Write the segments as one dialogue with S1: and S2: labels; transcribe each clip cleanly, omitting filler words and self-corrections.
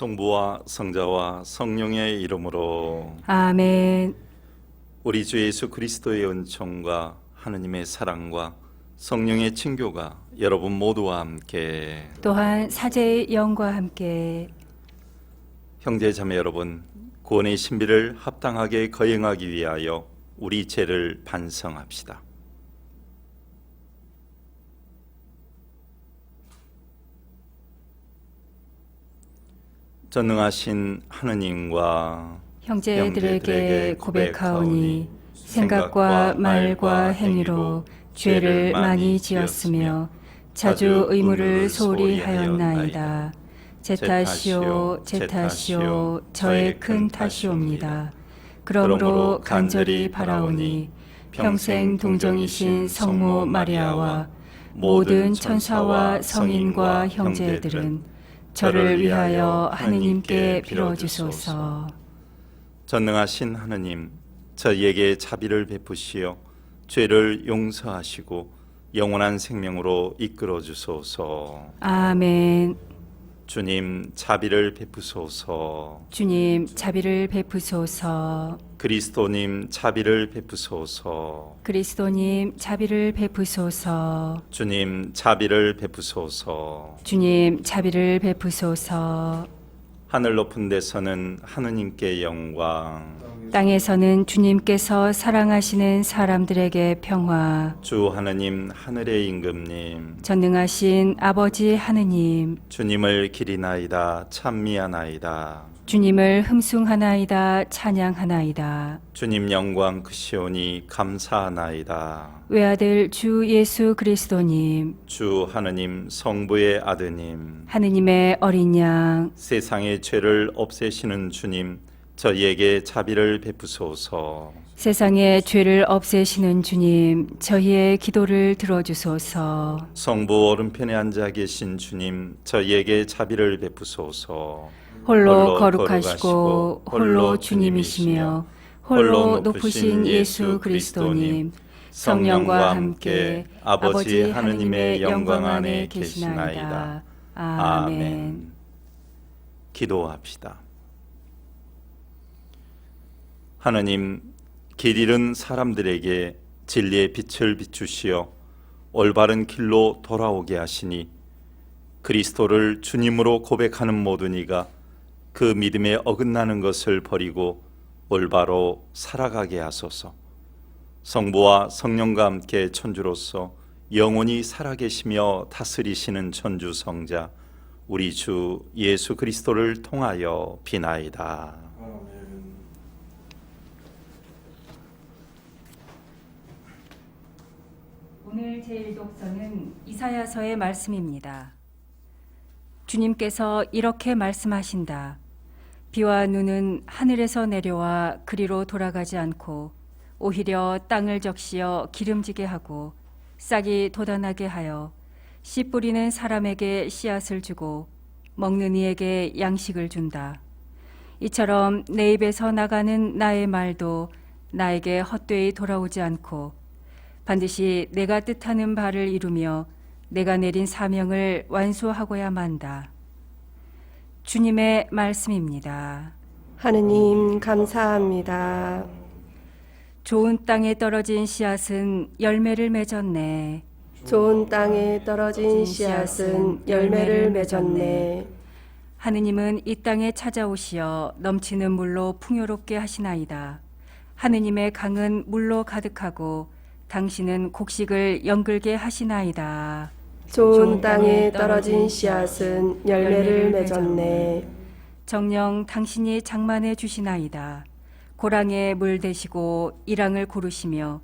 S1: 성부와 성자와 성령의 이름으로
S2: 아멘.
S1: 우리 주 예수 그리스도의 은총과 하느님의 사랑과 성령의 친교가 여러분 모두와 함께
S2: 또한 사제의 영과 함께
S1: 형제 자매 여러분, 구원의 신비를 합당하게 거행하기 위하여 우리 죄를 반성합시다. 전능하신 하느님과
S2: 형제들에게 고백하오니 생각과 말과 행위로 죄를 많이 지었으며 자주 의무를 소홀히 하였나이다. 제 탓이요 제 탓이요 저의 큰 탓이옵니다. 그러므로 간절히 바라오니 평생 동정이신 성모 마리아와 모든 천사와 성인과 형제들은 저를 위하여 하느님께 빌어주소서.
S1: 전능하신 하느님, 저희에게 자비를 베푸시어 죄를 용서하시고 영원한 생명으로 이끌어 주소서.
S2: 아멘.
S1: 주님, 자비를 베푸소서.
S2: 주님 자비를 베푸소서.
S1: 그리스도님, 자비를 베푸소서.
S2: 그리스도님 자비를 베푸소서.
S1: 주님, 자비를 베푸소서.
S2: 주님 자비를 베푸소서.
S1: 하늘 높은 데서는 하느님께 영광,
S2: 땅에서는 주님께서 사랑하시는 사람들에게 평화.
S1: 주 하느님, 하늘의 임금님,
S2: 전능하신 아버지 하느님,
S1: 주님을 기리나이다 찬미하나이다.
S2: 주님을 흠숭하나이다 찬양하나이다.
S1: 주님 영광 크시오니 감사하나이다.
S2: 외아들 주 예수 그리스도님,
S1: 주 하느님 성부의 아드님,
S2: 하느님의 어린 양,
S1: 세상의 죄를 없애시는 주님, 저희에게 자비를 베푸소서.
S2: 세상의 죄를 없애시는 주님, 저희의 기도를 들어주소서.
S1: 성부 오른편에 앉아 계신 주님, 저희에게 자비를 베푸소서.
S2: 홀로 거룩하시고 홀로 주님이시며 홀로 높으신 예수 그리스도님, 성령과 함께 아버지 하느님의 영광 안에 계시나이다. 아멘.
S1: 기도합시다. 하느님, 길 잃은 사람들에게 진리의 빛을 비추시어 올바른 길로 돌아오게 하시니 그리스도를 주님으로 고백하는 모든 이가 그 믿음에 어긋나는 것을 버리고 올바로 살아가게 하소서. 성부와 성령과 함께 천주로서 영원히 살아계시며 다스리시는 천주 성자 우리 주 예수 그리스도를 통하여 비나이다.
S2: 오늘 제1독서는 이사야서의 말씀입니다. 주님께서 이렇게 말씀하신다. 비와 눈은 하늘에서 내려와 그리로 돌아가지 않고 오히려 땅을 적시어 기름지게 하고 싹이 돋아나게 하여 씨 뿌리는 사람에게 씨앗을 주고 먹는 이에게 양식을 준다. 이처럼 내 입에서 나가는 나의 말도 나에게 헛되이 돌아오지 않고 반드시 내가 뜻하는 바를 이루며 내가 내린 사명을 완수하고야 만다. 주님의 말씀입니다.
S3: 하느님 감사합니다.
S2: 좋은 땅에 떨어진 씨앗은 열매를 맺었네.
S3: 좋은 땅에 떨어진 씨앗은 열매를 맺었네.
S2: 하느님은 이 땅에 찾아오시어 넘치는 물로 풍요롭게 하시나이다. 하느님의 강은 물로 가득하고 당신은 곡식을 연글게 하시나이다.
S3: 좋은 땅에 떨어진 씨앗은 열매를 맺었네.
S2: 정녕 당신이 장만해 주시나이다. 고랑에 물 대시고 이랑을 고르시며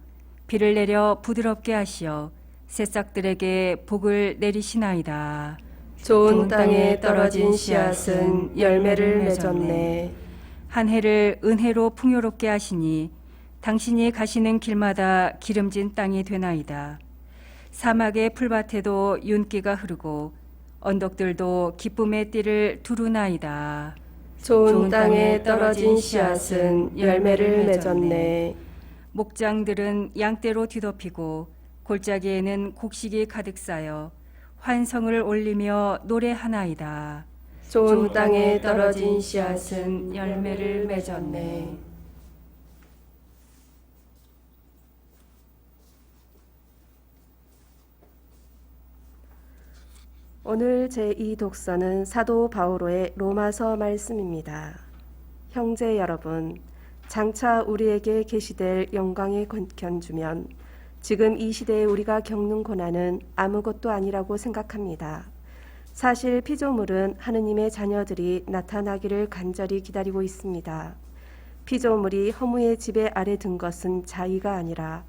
S2: 비를 내려 부드럽게 하시어 새싹들에게 복을 내리시나이다.
S3: 좋은 땅에 떨어진 씨앗은 열매를 맺었네.
S2: 한 해를 은혜로 풍요롭게 하시니 당신이 가시는 길마다 기름진 땅이 되나이다. 사막의 풀밭에도 윤기가 흐르고 언덕들도 기쁨의 띠를 두르나이다.
S3: 좋은 땅에 떨어진 씨앗은 열매를 맺었네.
S2: 목장들은 양떼로 뒤덮이고 골짜기에는 곡식이 가득 쌓여 환성을 올리며 노래하나이다.
S3: 좋은 땅에 떨어진 씨앗은 열매를 맺었네. 오늘 제2독서는 사도 바오로의 로마서 말씀입니다. 형제 여러분, 장차 우리에게 계시될 영광의 견주면 지금 이 시대에 우리가 겪는 고난은 아무것도 아니라고 생각합니다. 사실 피조물은 하느님의 자녀들이 나타나기를 간절히 기다리고 있습니다. 피조물이 허무의 지배 아래 든 것은 자의가 아니라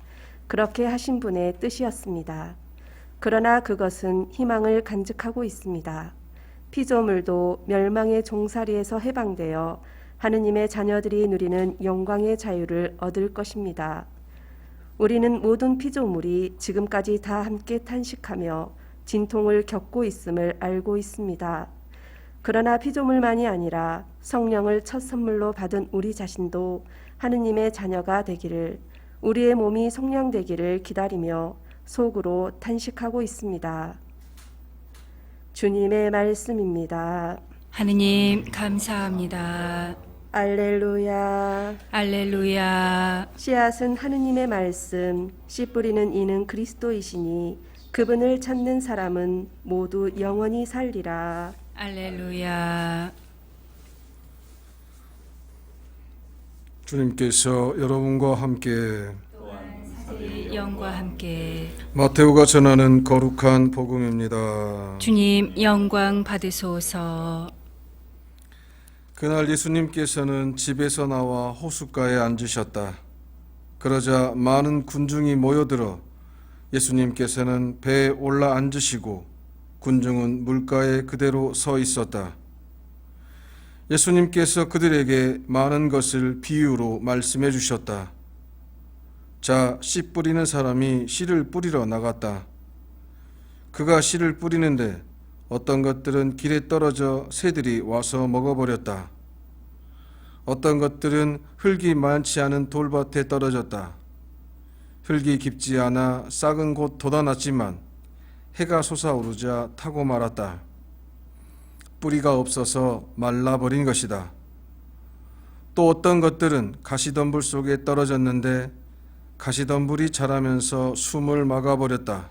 S3: 그렇게 하신 분의 뜻이었습니다. 그러나 그것은 희망을 간직하고 있습니다. 피조물도 멸망의 종살이에서 해방되어 하느님의 자녀들이 누리는 영광의 자유를 얻을 것입니다. 우리는 모든 피조물이 지금까지 다 함께 탄식하며 진통을 겪고 있음을 알고 있습니다. 그러나 피조물만이 아니라 성령을 첫 선물로 받은 우리 자신도 하느님의 자녀가 되기를, 우리의 몸이 성량되기를 기다리며 속으로 탄식하고 있습니다. 주님의 말씀입니다.
S2: 하느님 감사합니다.
S3: 알렐루야.
S2: 알렐루야.
S3: 씨앗은 하느님의 말씀, 씨 뿌리는 이는 그리스도이시니 그분을 찾는 사람은 모두 영원히 살리라.
S2: 알렐루야.
S4: 주님께서 여러분과 함께
S2: 영과 함께
S4: 마테오가 전하는 거룩한 복음입니다.
S2: 주님 영광 받으소서.
S4: 그날 예수님께서는 집에서 나와 호숫가에 앉으셨다. 그러자 많은 군중이 모여들어 예수님께서는 배에 올라 앉으시고 군중은 물가에 그대로 서 있었다. 예수님께서 그들에게 많은 것을 비유로 말씀해 주셨다. 자, 씨 뿌리는 사람이 씨를 뿌리러 나갔다. 그가 씨를 뿌리는데 어떤 것들은 길에 떨어져 새들이 와서 먹어버렸다. 어떤 것들은 흙이 많지 않은 돌밭에 떨어졌다. 흙이 깊지 않아 싹은 곧 돋아났지만 해가 솟아오르자 타고 말았다. 뿌리가 없어서 말라버린 것이다. 또 어떤 것들은 가시덤불 속에 떨어졌는데 가시덤불이 자라면서 숨을 막아버렸다.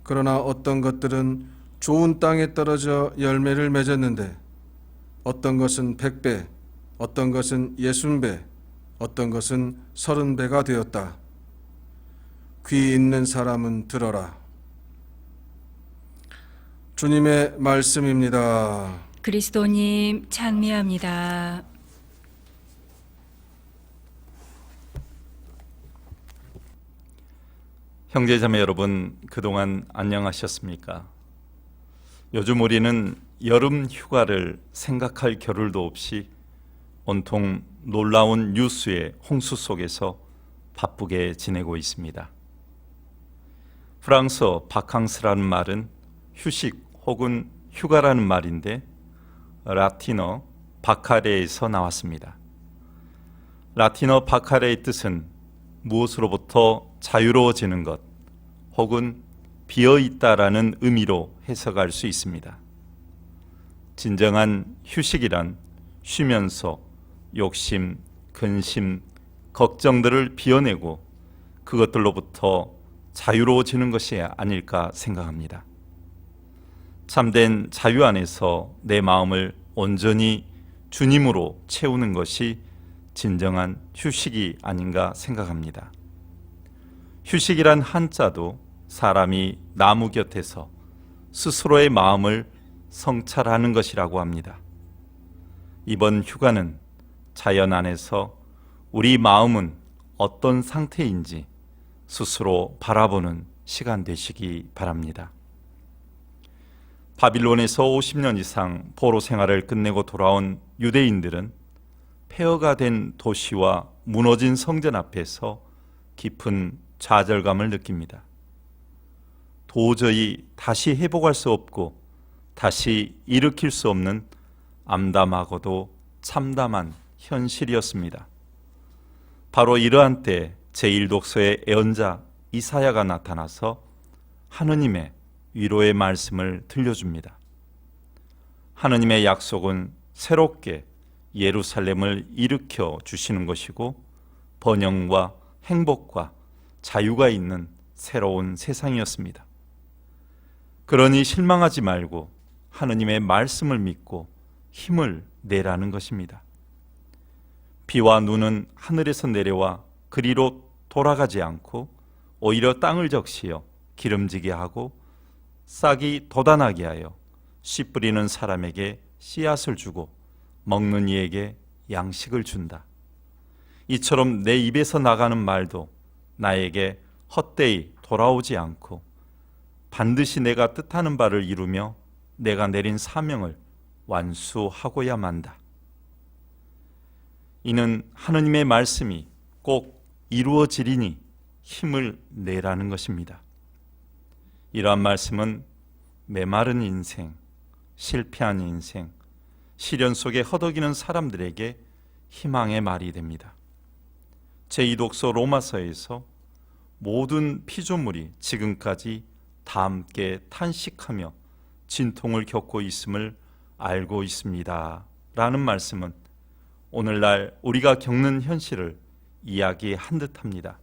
S4: 그러나 어떤 것들은 좋은 땅에 떨어져 열매를 맺었는데 어떤 것은 100배, 어떤 것은 60배, 어떤 것은 30배가 되었다. 귀 있는 사람은 들어라. 주님의 말씀입니다.
S2: 그리스도님 찬미합니다.
S1: 형제자매 여러분, 그동안 안녕하셨습니까? 요즘 우리는 여름 휴가를 생각할 겨를도 없이 온통 놀라운 뉴스의 홍수 속에서 바쁘게 지내고 있습니다. 프랑스어 바캉스라는 말은 휴식 혹은 휴가라는 말인데 라틴어 바카레에서 나왔습니다. 라틴어 바카레의 뜻은 무엇으로부터 자유로워지는 것 혹은 비어있다라는 의미로 해석할 수 있습니다. 진정한 휴식이란 쉬면서 욕심, 근심, 걱정들을 비워내고 그것들로부터 자유로워지는 것이 아닐까 생각합니다. 참된 자유 안에서 내 마음을 온전히 주님으로 채우는 것이 진정한 휴식이 아닌가 생각합니다. 휴식이란 한자도 사람이 나무 곁에서 스스로의 마음을 성찰하는 것이라고 합니다. 이번 휴가는 자연 안에서 우리 마음은 어떤 상태인지 스스로 바라보는 시간 되시기 바랍니다. 바빌론에서 50년 이상 포로 생활을 끝내고 돌아온 유대인들은 폐허가 된 도시와 무너진 성전 앞에서 깊은 좌절감을 느낍니다. 도저히 다시 회복할 수 없고 다시 일으킬 수 없는 암담하고도 참담한 현실이었습니다. 바로 이러한 때 제1독서의 예언자 이사야가 나타나서 하느님의 위로의 말씀을 들려줍니다. 하느님의 약속은 새롭게 예루살렘을 일으켜 주시는 것이고 번영과 행복과 자유가 있는 새로운 세상이었습니다. 그러니 실망하지 말고 하느님의 말씀을 믿고 힘을 내라는 것입니다. 비와 눈은 하늘에서 내려와 그리로 돌아가지 않고 오히려 땅을 적시어 기름지게 하고 싹이 돋아나게 하여 씨 뿌리는 사람에게 씨앗을 주고 먹는 이에게 양식을 준다. 이처럼 내 입에서 나가는 말도 나에게 헛되이 돌아오지 않고 반드시 내가 뜻하는 바를 이루며 내가 내린 사명을 완수하고야 만다. 이는 하느님의 말씀이 꼭 이루어지리니 힘을 내라는 것입니다. 이러한 말씀은 메마른 인생, 실패한 인생, 시련 속에 허덕이는 사람들에게 희망의 말이 됩니다. 제2독서 로마서에서 모든 피조물이 지금까지 다 함께 탄식하며 진통을 겪고 있음을 알고 있습니다. 라는 말씀은 오늘날 우리가 겪는 현실을 이야기한 듯합니다.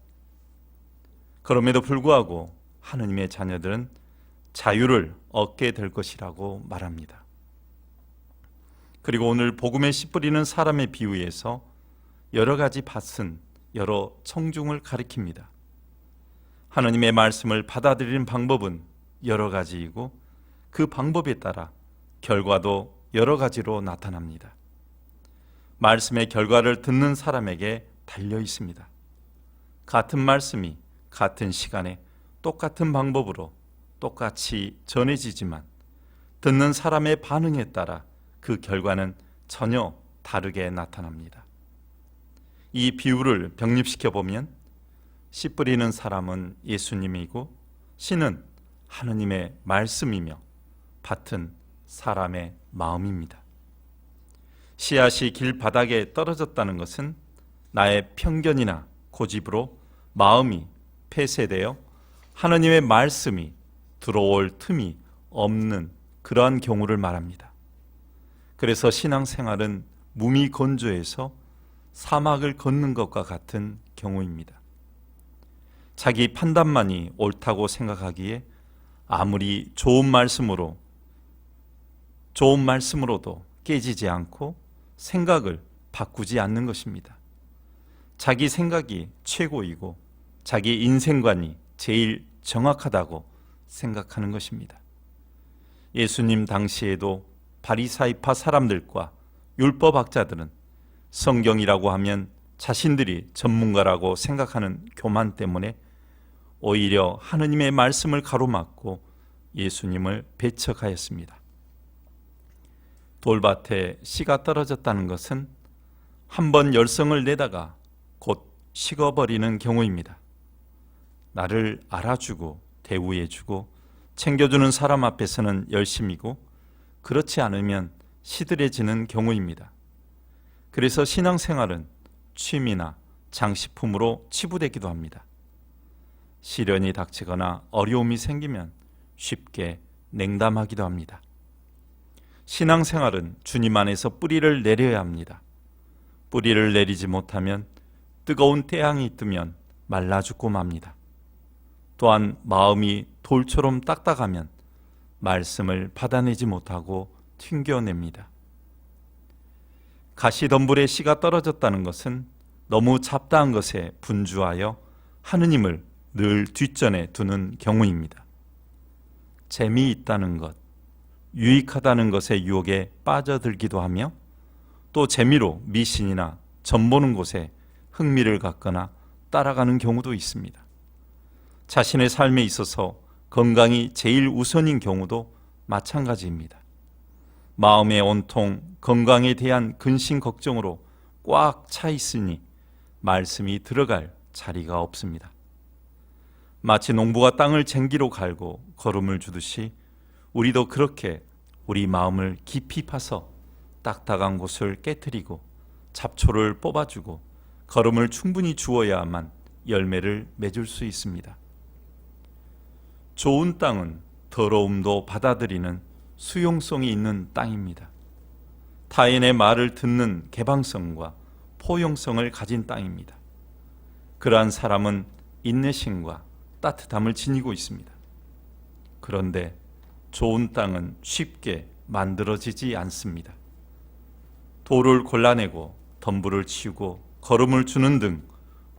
S1: 그럼에도 불구하고 하느님의 자녀들은 자유를 얻게 될 것이라고 말합니다. 그리고 오늘 복음에 씨 뿌리는 사람의 비유에서 여러 가지 밭은 여러 청중을 가리킵니다. 하느님의 말씀을 받아들이는 방법은 여러 가지이고 그 방법에 따라 결과도 여러 가지로 나타납니다. 말씀의 결과를 듣는 사람에게 달려 있습니다. 같은 말씀이 같은 시간에 똑같은 방법으로 똑같이 전해지지만 듣는 사람의 반응에 따라 그 결과는 전혀 다르게 나타납니다. 이 비유를 병립시켜 보면 씨 뿌리는 사람은 예수님이고 씨는 하느님의 말씀이며 밭은 사람의 마음입니다. 씨앗이 길바닥에 떨어졌다는 것은 나의 편견이나 고집으로 마음이 폐쇄되어 하느님의 말씀이 들어올 틈이 없는 그러한 경우를 말합니다. 그래서 신앙생활은 무미건조해서 사막을 걷는 것과 같은 경우입니다. 자기 판단만이 옳다고 생각하기에 아무리 좋은 말씀으로도 깨지지 않고 생각을 바꾸지 않는 것입니다. 자기 생각이 최고이고 자기 인생관이 제일 정확하다고 생각하는 것입니다. 예수님 당시에도 바리사이파 사람들과 율법학자들은 성경이라고 하면 자신들이 전문가라고 생각하는 교만 때문에 오히려 하느님의 말씀을 가로막고 예수님을 배척하였습니다. 돌밭에 씨가 떨어졌다는 것은 한번 열성을 내다가 곧 식어버리는 경우입니다. 나를 알아주고 대우해주고 챙겨주는 사람 앞에서는 열심이고 그렇지 않으면 시들해지는 경우입니다. 그래서 신앙생활은 취미나 장식품으로 치부되기도 합니다. 시련이 닥치거나 어려움이 생기면 쉽게 냉담하기도 합니다. 신앙생활은 주님 안에서 뿌리를 내려야 합니다. 뿌리를 내리지 못하면 뜨거운 태양이 뜨면 말라 죽고 맙니다. 또한 마음이 돌처럼 딱딱하면 말씀을 받아내지 못하고 튕겨냅니다. 가시덤불에 씨가 떨어졌다는 것은 너무 잡다한 것에 분주하여 하느님을 늘 뒷전에 두는 경우입니다. 재미있다는 것, 유익하다는 것의 유혹에 빠져들기도 하며 또 재미로 미신이나 점 보는 곳에 흥미를 갖거나 따라가는 경우도 있습니다. 자신의 삶에 있어서 건강이 제일 우선인 경우도 마찬가지입니다. 마음의 온통 건강에 대한 근심 걱정으로 꽉 차 있으니 말씀이 들어갈 자리가 없습니다. 마치 농부가 땅을 쟁기로 갈고 거름을 주듯이 우리도 그렇게 우리 마음을 깊이 파서 딱딱한 곳을 깨트리고 잡초를 뽑아주고 거름을 충분히 주어야만 열매를 맺을 수 있습니다. 좋은 땅은 더러움도 받아들이는 수용성이 있는 땅입니다. 타인의 말을 듣는 개방성과 포용성을 가진 땅입니다. 그러한 사람은 인내심과 따뜻함을 지니고 있습니다. 그런데 좋은 땅은 쉽게 만들어지지 않습니다. 돌을 골라내고 덤불을 치우고 거름을 주는 등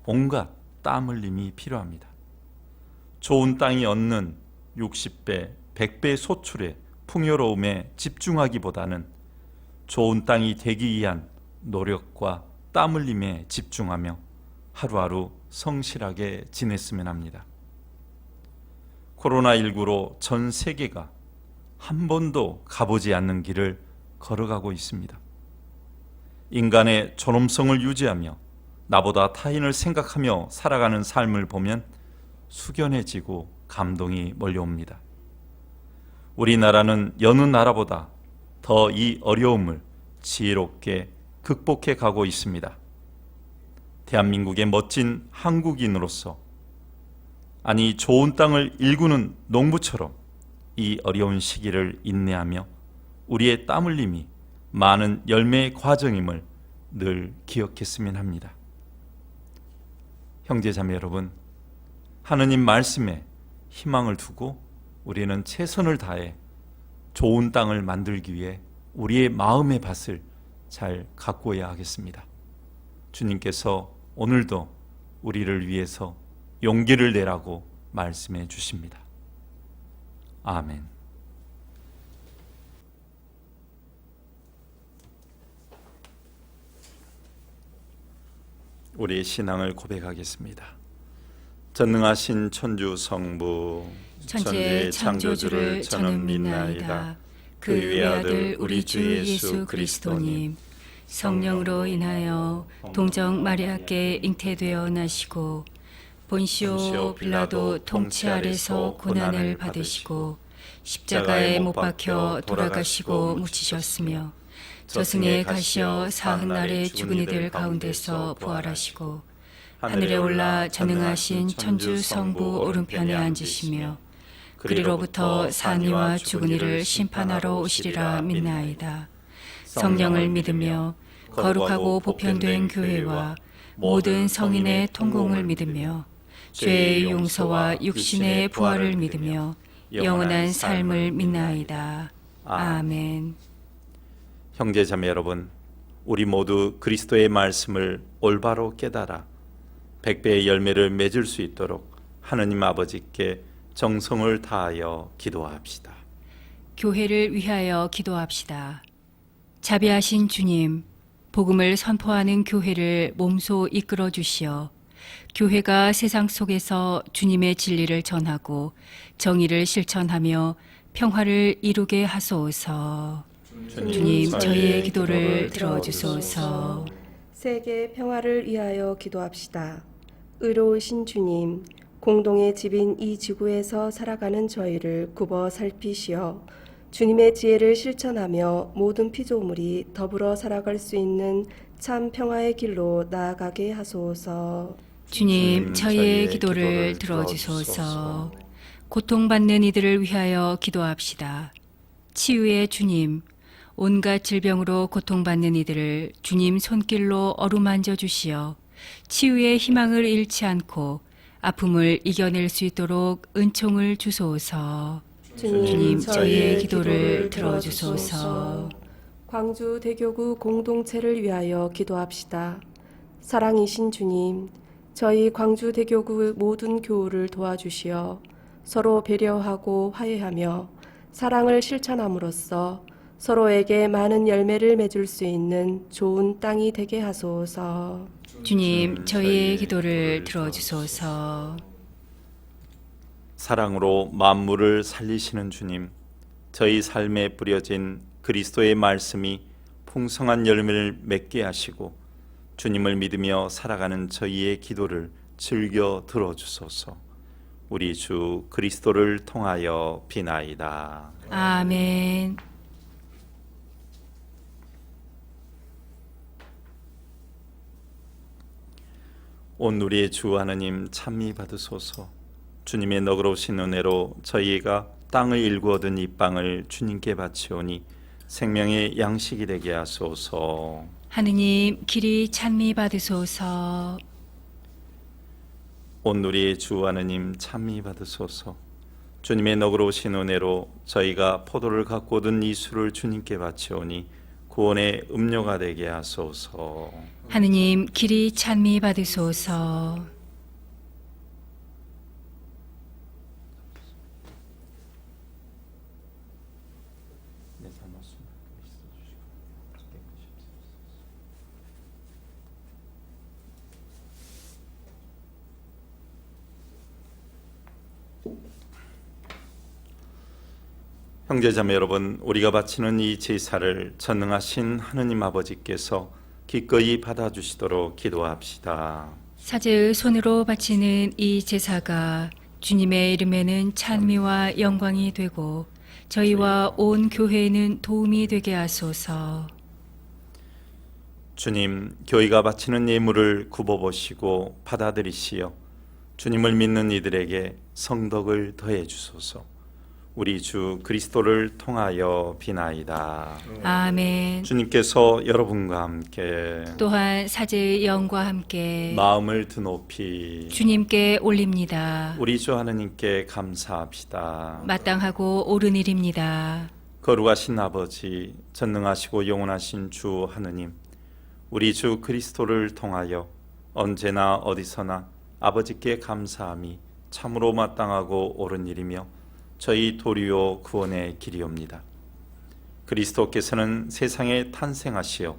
S1: 온갖 땀 흘림이 필요합니다. 좋은 땅이 얻는 60배, 100배 소출의 풍요로움에 집중하기보다는 좋은 땅이 되기 위한 노력과 땀 흘림에 집중하며 하루하루 성실하게 지냈으면 합니다. 코로나19로 전 세계가 한 번도 가보지 않는 길을 걸어가고 있습니다. 인간의 존엄성을 유지하며 나보다 타인을 생각하며 살아가는 삶을 보면 숙연해지고 감동이 몰려옵니다. 우리나라는 여느 나라보다 더 이 어려움을 지혜롭게 극복해 가고 있습니다. 대한민국의 멋진 한국인으로서, 아니 좋은 땅을 일구는 농부처럼 이 어려운 시기를 인내하며 우리의 땀 흘림이 많은 열매의 과정임을 늘 기억했으면 합니다. 형제자매 여러분, 하느님 말씀에 희망을 두고 우리는 최선을 다해 좋은 땅을 만들기 위해 우리의 마음의 밭을 잘 가꾸어야 하겠습니다. 주님께서 오늘도 우리를 위해서 용기를 내라고 말씀해 주십니다. 아멘. 우리의 신앙을 고백하겠습니다. 전능하신 천주 성부
S2: 천지의 창조주를 저는 믿나이다. 그 외아들 우리 주 예수 그리스도님, 성령으로 인하여 동정 마리아께 잉태되어 나시고 본시오 빌라도 통치 아래서 고난을 받으시고 십자가에 못 박혀 돌아가시고 묻히셨으며 저승에 가시어 사흘날에 죽은 이들 가운데서 부활하시고 하늘에 올라 전능하신 천주 성부 오른편에 앉으시며 그리로부터 산이와 죽은 이를 심판하러 오시리라 믿나이다. 성령을 믿으며 거룩하고 보편된 교회와 모든 성인의 통공을 믿으며 죄의 용서와 육신의 부활을 믿으며 영원한 삶을 믿나이다. 아멘.
S1: 형제자매 여러분, 우리 모두 그리스도의 말씀을 올바로 깨달아 100배의 열매를 맺을 수 있도록 하느님 아버지께 정성을 다하여 기도합시다.
S2: 교회를 위하여 기도합시다. 자비하신 주님, 복음을 선포하는 교회를 몸소 이끌어 주시어 교회가 세상 속에서 주님의 진리를 전하고 정의를 실천하며 평화를 이루게 하소서. 주님, 저희의 기도를 들어주소서.
S3: 세계 평화를 위하여 기도합시다. 의로우신 주님, 공동의 집인 이 지구에서 살아가는 저희를 굽어 살피시어 주님의 지혜를 실천하며 모든 피조물이 더불어 살아갈 수 있는 참 평화의 길로 나아가게 하소서.
S2: 주님, 저희의 기도를 들어주소서. 고통받는 이들을 위하여 기도합시다. 치유의 주님, 온갖 질병으로 고통받는 이들을 주님 손길로 어루만져 주시어 치유의 희망을 잃지 않고 아픔을 이겨낼 수 있도록 은총을 주소서. 주님, 저희의 기도를 들어주소서.
S3: 광주 대교구 공동체를 위하여 기도합시다. 사랑이신 주님, 저희 광주 대교구 모든 교우를 도와주시어 서로 배려하고 화해하며 사랑을 실천함으로써 서로에게 많은 열매를 맺을 수 있는 좋은 땅이 되게 하소서.
S2: 주님, 저희의 기도를 들어주소서.
S1: 사랑으로 만물을 살리시는 주님, 저희 삶에 뿌려진 그리스도의 말씀이 풍성한 열매를 맺게 하시고 주님을 믿으며 살아가는 저희의 기도를 즐겨 들어주소서. 우리 주 그리스도를 통하여 비나이다.
S2: 아멘.
S1: 온 우리의 주 하나님, 찬미 받으소서. 주님의 너그러우신 은혜로 저희가 땅을 일구 얻은 이 빵을 주님께 바치오니 생명의 양식이 되게 하소서.
S2: 하느님 길이 찬미 받으소서.
S1: 온누리의 주 하느님 찬미 받으소서. 주님의 너그러우신 은혜로 저희가 포도를 갖고 얻은 이 술을 주님께 바치오니 구원의 음료가 되게 하소서.
S2: 하느님 길이 찬미 받으소서.
S1: 형제자매 여러분, 우리가 바치는 이 제사를 전능하신 하느님 아버지께서 기꺼이 받아주시도록 기도합시다.
S2: 사제의 손으로 바치는 이 제사가 주님의 이름에는 찬미와 영광이 되고 저희와 온 교회에는 도움이 되게 하소서.
S1: 주님, 교회가 바치는 예물을 굽어보시고 받아들이시어 주님을 믿는 이들에게 성덕을 더해 주소서. 우리 주 그리스도를 통하여 비나이다.
S2: 아멘.
S1: 주님께서 여러분과 함께
S2: 또한 사제의 영과 함께
S1: 마음을 드높이
S2: 주님께 올립니다.
S1: 우리 주 하느님께 감사합시다.
S2: 마땅하고 옳은 일입니다.
S1: 거룩하신 아버지, 전능하시고 영원하신 주 하느님, 우리 주 그리스도를 통하여 언제나 어디서나 아버지께 감사함이 참으로 마땅하고 옳은 일이며 저희 도리오 구원의 길이옵니다. 그리스도께서는 세상에 탄생하시어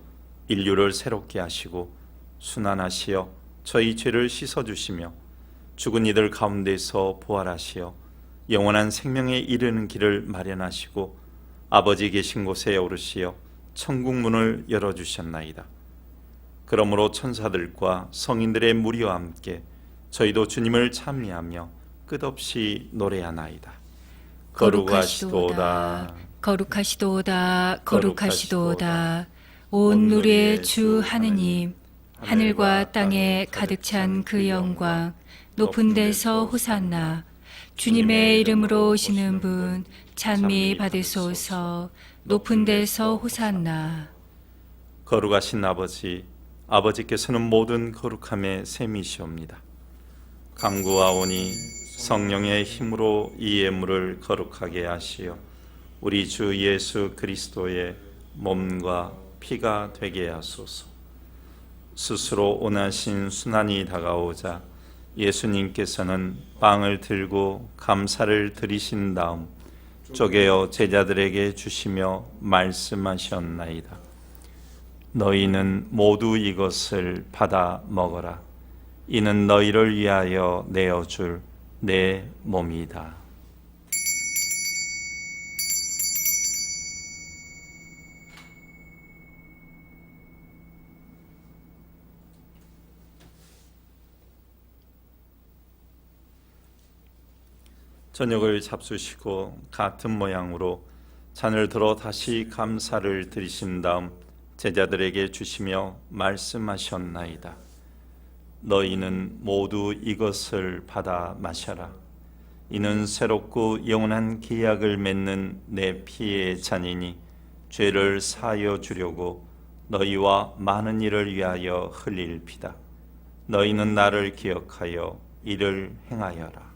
S1: 인류를 새롭게 하시고 순환하시어 저희 죄를 씻어주시며 죽은 이들 가운데서 부활하시어 영원한 생명에 이르는 길을 마련하시고 아버지 계신 곳에 오르시어 천국 문을 열어주셨나이다. 그러므로 천사들과 성인들의 무리와 함께 저희도 주님을 찬미하며 끝없이 노래하나이다. 거룩하시도다,
S2: 거룩하시도다, 거룩하시도다. 온 누리의 주 하느님, 하늘과 땅에 가득 찬 그 영광, 높은 데서 호산나. 주님의 이름으로 오시는 분 찬미 받으소서. 높은 데서 호산나.
S1: 거룩하신 아버지, 아버지께서는 모든 거룩함의 셈이시옵니다. 간구하오니 성령의 힘으로 이 예물을 거룩하게 하시어 우리 주 예수 그리스도의 몸과 피가 되게 하소서. 스스로 온하신 순환이 다가오자 예수님께서는 빵을 들고 감사를 드리신 다음 쪼개어 제자들에게 주시며 말씀하셨나이다. 너희는 모두 이것을 받아 먹어라. 이는 너희를 위하여 내어줄 내 몸이다. 저녁을 잡수시고 같은 모양으로 잔을 들어 다시 감사를 드리신 다음 제자들에게 주시며 말씀하셨나이다. 너희는 모두 이것을 받아 마셔라. 이는 새롭고 영원한 계약을 맺는 내 피의 잔이니 죄를 사하여 주려고 너희와 많은 이를 위하여 흘릴 피다. 너희는 나를 기억하여 이를 행하여라.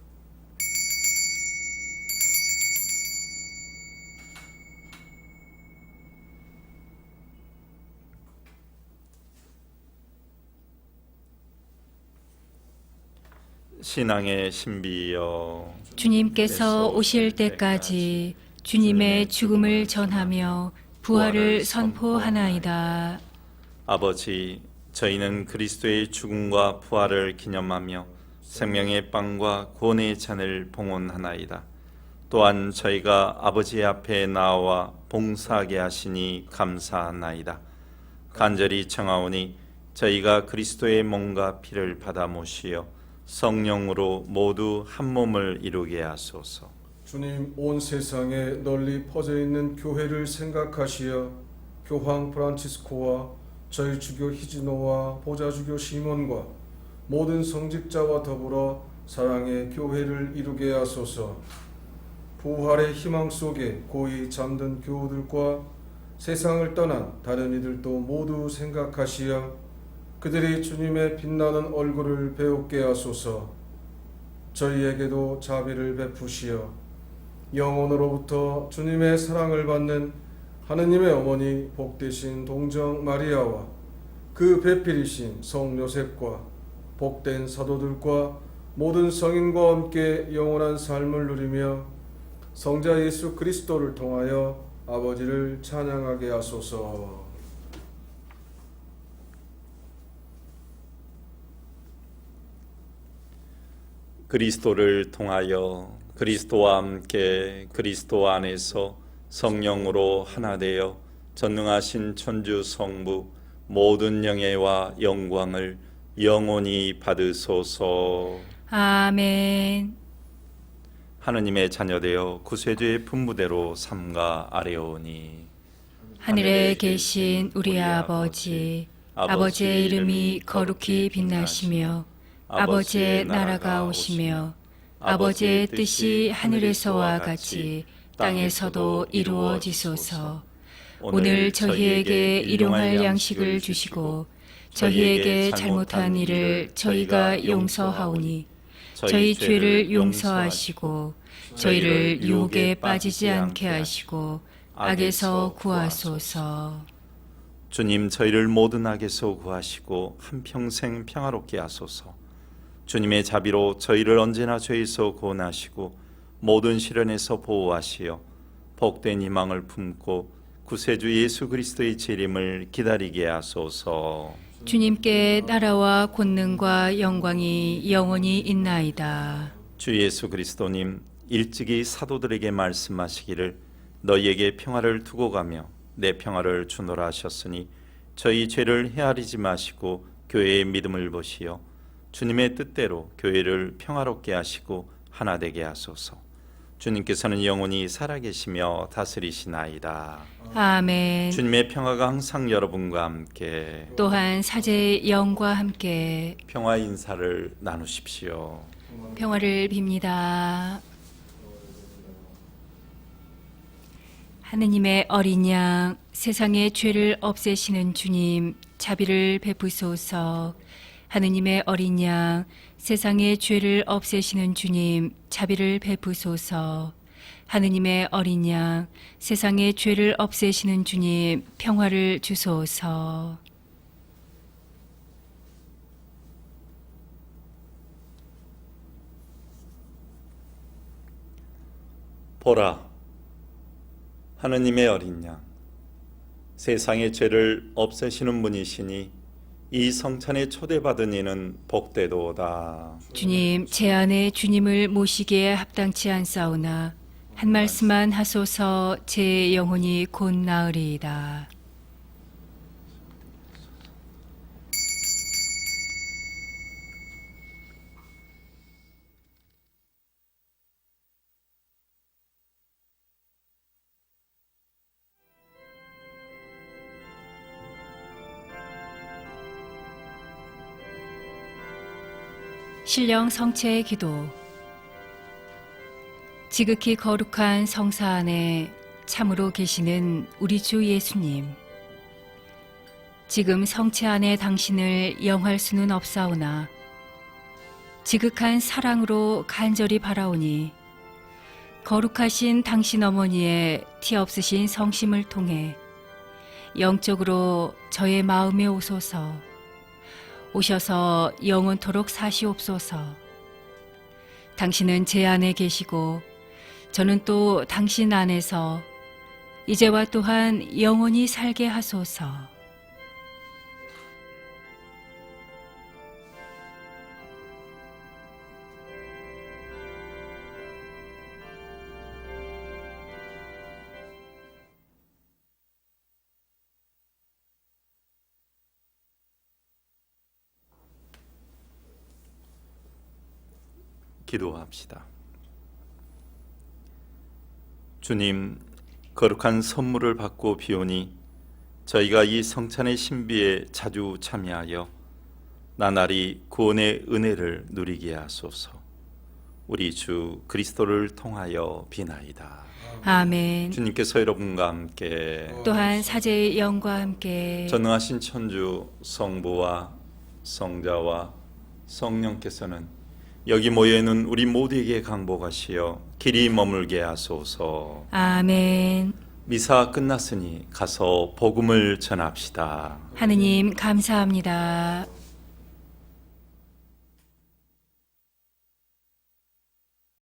S1: 신앙의 신비여,
S2: 주님께서 오실 때까지 주님의 죽음을 전하며 부활을 선포하나이다.
S1: 아버지, 저희는 그리스도의 죽음과 부활을 기념하며 생명의 빵과 구원의 잔을 봉헌하나이다. 또한 저희가 아버지 앞에 나와 봉사하게 하시니 감사하나이다. 간절히 청하오니 저희가 그리스도의 몸과 피를 받아 모시어 성령으로 모두 한 몸을 이루게 하소서.
S4: 주님, 온 세상에 널리 퍼져 있는 교회를 생각하시어 교황 프란치스코와 저희 주교 히지노와 보좌주교 시몬과 모든 성직자와 더불어 사랑의 교회를 이루게 하소서. 부활의 희망 속에 고이 잠든 교우들과 세상을 떠난 다른 이들도 모두 생각하시어 그들이 주님의 빛나는 얼굴을 배우게 하소서. 저희에게도 자비를 베푸시어 영혼으로부터 주님의 사랑을 받는 하느님의 어머니 복되신 동정 마리아와 그 배필이신 성 요셉과 복된 사도들과 모든 성인과 함께 영원한 삶을 누리며 성자 예수 그리스도를 통하여 아버지를 찬양하게 하소서.
S1: 그리스도를 통하여 그리스도와 함께 그리스도 안에서 성령으로 하나 되어 전능하신 천주 성부 모든 영예와 영광을 영원히 받으소서.
S2: 아멘.
S1: 하느님의 자녀되어 구세주의 분부대로 삼가 아뢰오니
S2: 하늘에 계신 우리 아버지, 아버지의 이름이 거룩히 빛나시며 아버지의 나라가 오시며 아버지의 뜻이 하늘에서와 같이 땅에서도 이루어지소서. 오늘 저희에게 일용할 양식을 주시고 저희에게 잘못한 일을 저희가 용서하오니 저희 죄를 용서하시고 저희를 유혹에 빠지지 않게 하시고 악에서 구하소서.
S1: 주님, 저희를 모든 악에서 구하시고 한평생 평화롭게 하소서. 주님의 자비로 저희를 언제나 죄에서 구원하시고 모든 시련에서 보호하시어 복된 희망을 품고 구세주 예수 그리스도의 재림을 기다리게 하소서.
S2: 주님께 나라와 권능과 영광이 영원히 있나이다.
S1: 주 예수 그리스도님, 일찍이 사도들에게 말씀하시기를 너희에게 평화를 두고 가며 내 평화를 주노라 하셨으니 저희 죄를 헤아리지 마시고 교회의 믿음을 보시어 주님의 뜻대로 교회를 평화롭게 하시고 하나 되게 하소서. 주님께서는 영원히 살아계시며 다스리시나이다.
S2: 아멘.
S1: 주님의 평화가 항상 여러분과 함께
S2: 또한 사제의 영과 함께
S1: 평화 인사를 나누십시오.
S2: 평화를 빕니다. 하느님의 어린 양, 세상의 죄를 없애시는 주님, 자비를 베푸소서. 하느님의 어린 양, 세상의 죄를 없애시는 주님, 자비를 베푸소서. 하느님의 어린 양, 세상의 죄를 없애시는 주님, 평화를 주소서.
S1: 보라, 하느님의 어린 양, 세상의 죄를 없애시는 분이시니 이 성찬에 초대받은 이는 복되도다.
S2: 주님, 제 안에 주님을 모시기에 합당치 않사오나 한 말씀만 하소서. 제 영혼이 곧 나으리이다. 신령 성체의 기도. 지극히 거룩한 성사 안에 참으로 계시는 우리 주 예수님, 지금 성체 안에 당신을 영할 수는 없사오나 지극한 사랑으로 간절히 바라오니 거룩하신 당신 어머니의 티 없으신 성심을 통해 영적으로 저의 마음에 오소서. 오셔서 영원토록 사시옵소서. 당신은 제 안에 계시고 저는 또 당신 안에서 이제와 또한 영원히 살게 하소서.
S1: 기도합시다. 주님, 거룩한 선물을 받고 비오니 저희가 이 성찬의 신비에 자주 참여하여 나날이 구원의 은혜를 누리게 하소서. 우리 주 그리스도를 통하여 비나이다.
S2: 아멘.
S1: 주님께서 여러분과 함께
S2: 또한 사제의 영과 함께
S1: 전능하신 천주 성부와 성자와 성령께서는 여기 모여 있는 우리 모두에게 강복하시어 길이 머물게 하소서.
S2: 아멘.
S1: 미사 끝났으니 가서 복음을 전합시다.
S2: 하느님 감사합니다.